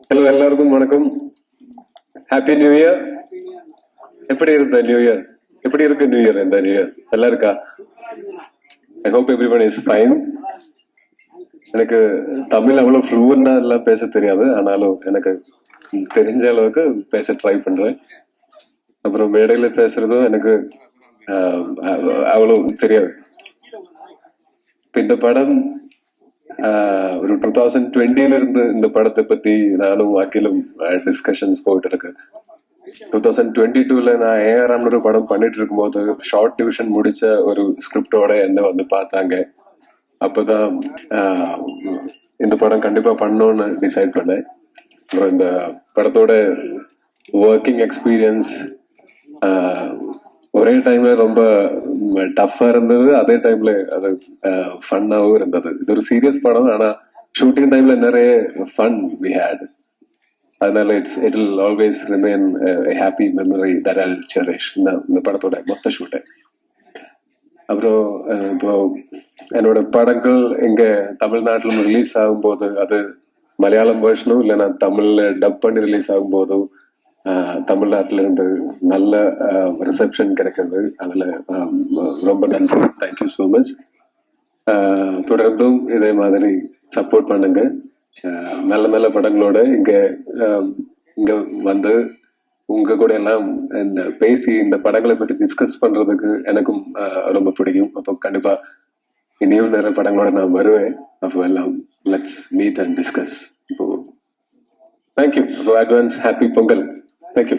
Hello, எல்லாருக்கும் வணக்கம். Happy new year. எப்படி இருந்த நியூ இயர்? எப்படி இருக்கு நியூ இயர்? இந்த நியூ இயர் நல்லா இருக்கா? I hope every one is fine. எனக்கு தமிழ் அவ்வளவு ஃப்ளூவெண்டா எல்லாம் பேச தெரியாது, ஆனாலும் எனக்கு தெரிஞ்ச அளவுக்கு பேச ட்ரை பண்றேன். அப்புறம் மேடையில பேசுறதும் எனக்கு அவ்வளவு தெரியாது. இந்த படம் ஒரு 2020 இருந்து இந்த படத்தை பத்தி நானும் அகிலும் டிஸ்கஷன்ஸ் போயிட்டு இருக்கு. 2022 நான் ஏஆர்எம் ஒரு படம் பண்ணிட்டு இருக்கும்போது ஷார்ட் டிவிஷன் முடிச்ச ஒரு ஸ்கிரிப்டோட என்ன வந்து பார்த்தாங்க. அப்பதான் இந்த படம் கண்டிப்பா பண்ணணும்னு டிசைட் பண்ணேன். அப்புறம் இந்த படத்தோட ஒர்க்கிங் எக்ஸ்பீரியன்ஸ் ஒரே டைம்ல ரொம்ப டஃபா இருந்தது, அதே டைம்ல அது ஃபன்னாவும் இருந்தது. இது ஒரு சீரியஸ் படம், ஆனா ஷூட்டிங் டைம்ல நிறைய ஃபன் வி ஹேட். அதனால it will always remain happy memory that I will cherish இந்த படத்தோட மொத்த ஷூட்டை. அப்புறம் இப்போ என்னோட படங்கள் இங்க தமிழ்நாட்டில் ரிலீஸ் ஆகும்போது அது மலையாளம் வேர்ஷனும் இல்லைன்னா தமிழ்ல டப் பண்ணி ரிலீஸ் ஆகும்போதும் தமிழ்நாட்டில இருந்து நல்ல ரிசப்ஷன் கிடைக்கிறது. அதுல ரொம்ப நன்றி. Thank you so much. தொடர்ந்தும் இதே மாதிரி சப்போர்ட் பண்ணுங்க. நல்ல நல்ல படங்களோட இங்க இங்க வந்து உங்க கூட எல்லாம் இந்த பேசி இந்த படங்களை பத்தி டிஸ்கஸ் பண்றதுக்கு எனக்கும் ரொம்ப பிடிக்கும். அப்போ கண்டிப்பா இனியும் நிறைய படங்களோட நான் வருவேன். அப்போ எல்லாம் லெட்ஸ் மீட் அண்ட் டிஸ்கஸ். இப்போ தேங்க்யூ. அப்போ advance happy Pongal. Thank you.